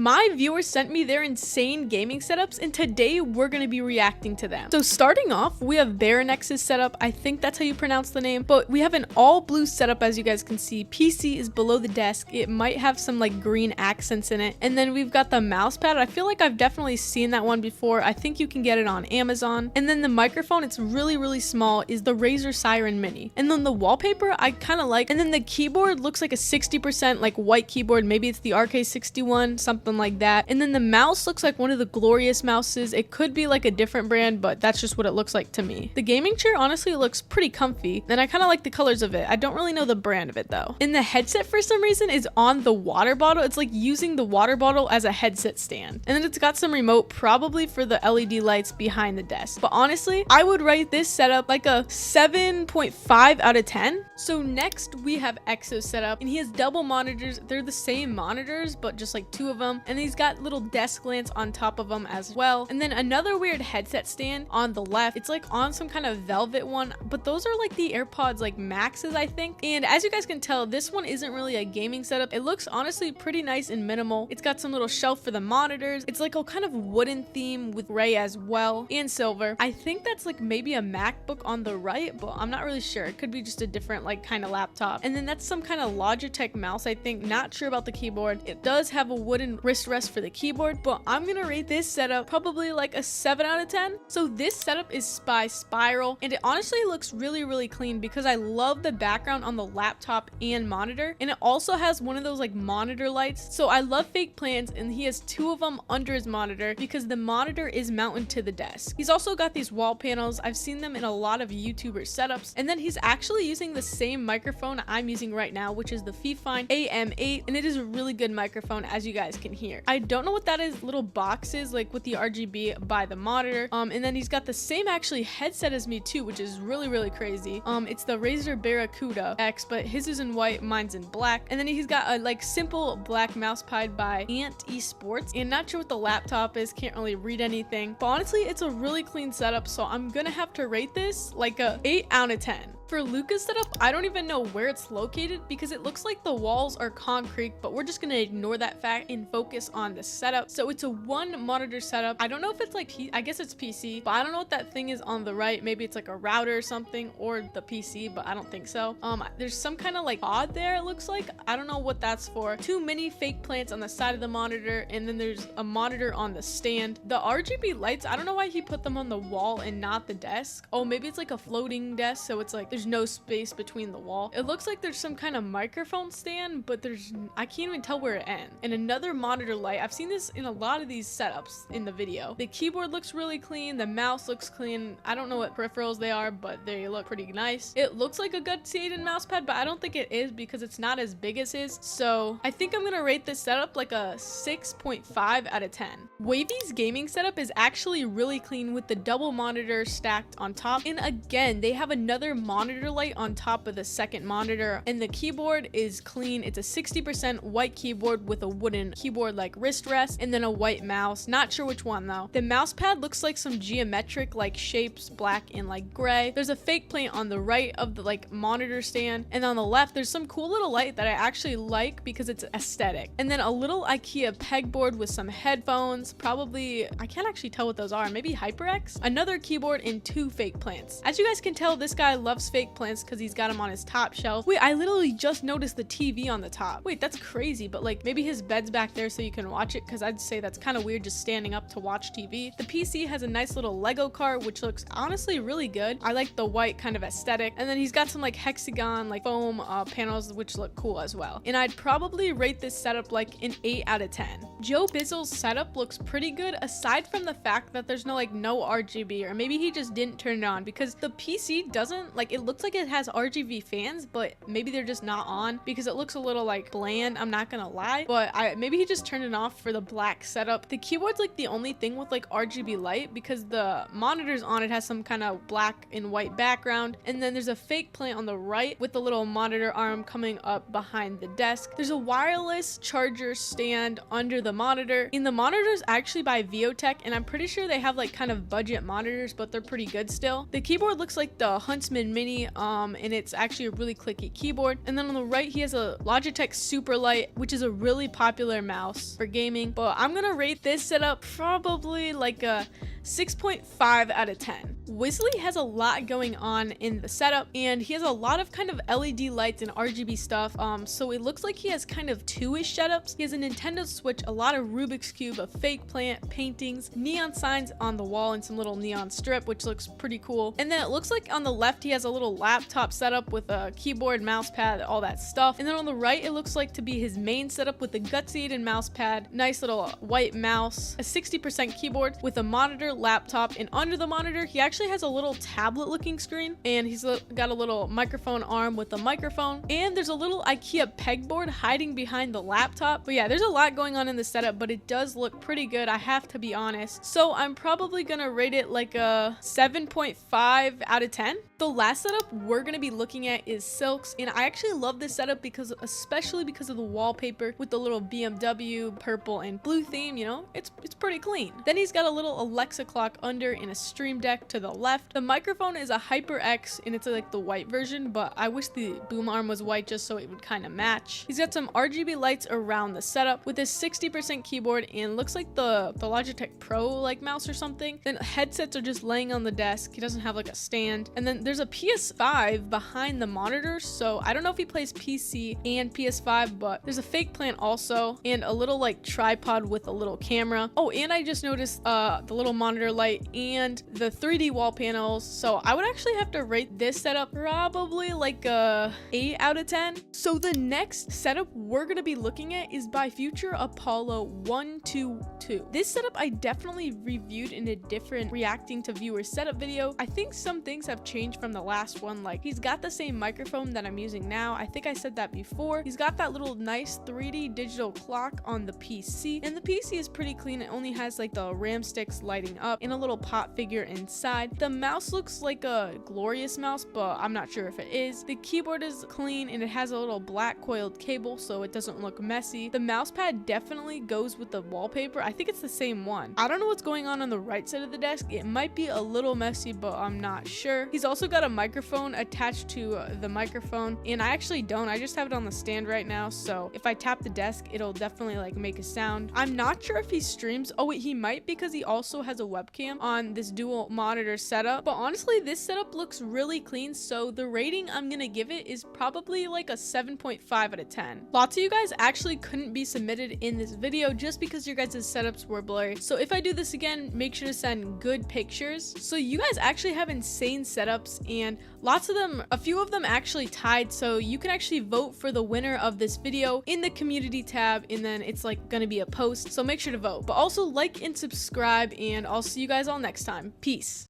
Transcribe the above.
my viewers sent me their insane gaming setups, and today we're going to be reacting to them. So starting off, we have BaronX's setup. I think that's how you pronounce the name, but we have an all blue setup. As you guys can see, PC is below the desk. It might have some like green accents in it. And then we've got the mouse pad. I feel like I've definitely seen that one before. I think you can get it on Amazon. And then the microphone, it's really small, is the Razer Siren Mini. And then the wallpaper I kind of like. And then the keyboard looks like a 60% like white keyboard. Maybe it's the RK61, something like that. And then the mouse looks like one of the Glorious mouses. It could be like a different brand, but that's just what it looks like to me. The gaming chair honestly looks pretty comfy, and I kind of like the colors of it. I don't really know the brand of it though. And the headset for some reason is on the water bottle. It's like using the water bottle as a headset stand. And then it's got some remote, probably for the LED lights behind the desk. But honestly, I would rate this setup like a 7.5 out of 10. So next we have Exo's setup, and he has double monitors. They're the same monitors, but just like two of them. And he's got little desk lamps on top of them as well. And then another weird headset stand on the left. It's like on some kind of velvet one, but those are like the AirPods like Maxes, I think. And as you guys can tell, this one isn't really a gaming setup. It looks honestly pretty nice and minimal. It's got some little shelf for the monitors. It's like a kind of wooden theme with gray as well, and silver. I think that's like maybe a MacBook on the right, but I'm not really sure. It could be just a different like kind of laptop. And then that's some kind of Logitech mouse, I think. Not sure about the keyboard. It does have a wooden wrist rest for the keyboard, but I'm gonna rate this setup probably like a 7 out of 10. So this setup is by Spiral, and it honestly looks really clean because I love the background on the laptop and monitor. And it also has one of those like monitor lights. So I love fake plans, and he has two of them under his monitor because the monitor is mounted to the desk. He's also got these wall panels. I've seen them in a lot of YouTuber setups. And then he's actually using the same microphone I'm using right now, which is the Fifine AM8, and it is a really good microphone, as you guys can hear. I don't know what that is, little boxes like with the RGB by the monitor. And then he's got the same actually headset as me too, which is really crazy. It's the Razer Barracuda X, but his is in white, mine's in black. And then he's got a like simple black mouse pad by Ant Esports, and not sure what the laptop is, can't really read anything, but honestly it's a really clean setup, so I'm gonna have to rate this like a 8 out of 10. For Luca's setup, I don't even know where it's located because it looks like the walls are concrete, but we're just gonna ignore that fact and focus on the setup. So it's a one monitor setup. I don't know if it's like, I guess it's PC, but I don't know what that thing is on the right. Maybe it's like a router or something, or the PC, but I don't think so. There's some kind of like pod there, it looks like. I don't know what that's for. Two mini fake plants on the side of the monitor, and then there's a monitor on the stand. The RGB lights, I don't know why he put them on the wall and not the desk. Oh, maybe it's like a floating desk, so it's like there's no space between the wall. It looks like there's some kind of microphone stand, but I can't even tell where it ends. And another monitor light. I've seen this in a lot of these setups in the video. The keyboard looks really clean. The mouse looks clean. I don't know what peripherals they are, but they look pretty nice. It looks like a good Satan mouse pad, but I don't think it is because it's not as big as his. So I think I'm gonna rate this setup like a 6.5 out of 10. Wavy's gaming setup is actually really clean with the double monitor stacked on top. And again, they have another monitor light on top of the second monitor, and the keyboard is clean. It's a 60% white keyboard with a wooden keyboard like wrist rest, and then a white mouse. Not sure which one though. The mouse pad looks like some geometric like shapes, black and like gray. There's a fake plant on the right of the like monitor stand, and on the left there's some cool little light that I actually like because it's aesthetic. And then a little IKEA pegboard with some headphones, probably, I can't actually tell what those are, maybe HyperX. Another keyboard and two fake plants. As you guys can tell, this guy loves fake plants because he's got him on his top shelf. Wait, I literally just noticed the TV on the top. Wait, that's crazy, but like maybe his bed's back there so you can watch it, because I'd say that's kind of weird just standing up to watch TV. The PC has a nice little Lego car, which looks honestly really good. I like the white kind of aesthetic. And then he's got some like hexagon like foam panels, which look cool as well. And I'd probably rate this setup like an 8 out of 10. JoeBizzle's setup looks pretty good, aside from the fact that there's no RGB, or maybe he just didn't turn it on, because the PC doesn't, like, it looks like it has RGB fans, but maybe they're just not on because it looks a little like bland, I'm not gonna lie. But maybe he just turned it off for the black setup. The keyboard's like the only thing with like RGB light, because the monitors on it has some kind of black and white background. And then there's a fake plant on the right with the little monitor arm coming up behind the desk. There's a wireless charger stand under the monitor, and the monitor's actually by Viotech, and I'm pretty sure they have like kind of budget monitors, but they're pretty good still. The keyboard looks like the Huntsman Mini, and It's actually a really clicky keyboard. And then on the right, he has a Logitech Superlight, which is a really popular mouse for gaming. But I'm gonna rate this setup probably like a 6.5 out of 10. Wisley has a lot going on in the setup, and he has a lot of kind of LED lights and RGB stuff. So it looks like he has kind of two-ish setups. He has a Nintendo Switch, a lot of Rubik's Cube, a fake plant, paintings, neon signs on the wall, and some little neon strip, which looks pretty cool. And then it looks like on the left, he has a little laptop setup with a keyboard, mouse pad, all that stuff. And then on the right, it looks like to be his main setup with the Gutsy and mouse pad, nice little white mouse, a 60% keyboard with a monitor, laptop, and under the monitor he actually has a little tablet looking screen, and he's got a little microphone arm with a microphone, and there's a little IKEA pegboard hiding behind the laptop. But yeah, there's a lot going on in the setup, but it does look pretty good, I have to be honest. So I'm probably gonna rate it like a 7.5 out of 10. The last setup we're gonna be looking at is Silk's, and I actually love this setup especially because of the wallpaper with the little BMW purple and blue theme. You know, it's pretty clean. Then he's got a little Alexa clock under and a Stream Deck to the left. The microphone is a HyperX, and it's like the white version, but I wish the boom arm was white just so it would kind of match. He's got some RGB lights around the setup with his 60% keyboard, and looks like the Logitech Pro like mouse or something. Then headsets are just laying on the desk. He doesn't have like a stand. And then there's a PS5 behind the monitor, so I don't know if he plays PC and PS5, but there's a fake plant also, and a little like tripod with a little camera. Oh, and I just noticed the little monitor light and the 3D wall panels. So I would actually have to rate this setup probably like a 8 out of 10. So the next setup we're gonna be looking at is by Future Apollo 122. This setup I definitely reviewed in a different reacting to viewers setup video. I think some things have changed from the last one. Like, he's got the same microphone that I'm using now. I think I said that before. He's got that little nice 3D digital clock on the PC, and the PC is pretty clean. It only has like the RAM sticks lighting up and a little pot figure inside. The mouse looks like a Glorious mouse, but I'm not sure if it is. The keyboard is clean, and it has a little black coiled cable so it doesn't look messy. The mouse pad definitely goes with the wallpaper. I think it's the same one. I don't know what's going on the right side of the desk. It might be a little messy, but I'm not sure. He's also got a microphone attached to the microphone, and I actually don't. I just have it on the stand right now, so if I tap the desk, it'll definitely like make a sound. I'm not sure if he streams. Oh wait, he might, because he also has a webcam on this dual monitor setup. But honestly, this setup looks really clean, so the rating I'm gonna give it is probably like a 7.5 out of 10. Lots of you guys actually couldn't be submitted in this video just because your guys' setups were blurry. So if I do this again, make sure to send good pictures. So you guys actually have insane setups, and a few of them actually tied, so you can actually vote for the winner of this video in the community tab, and then it's like gonna be a post, so make sure to vote. But also like and subscribe, and I'll see you guys all next time. Peace.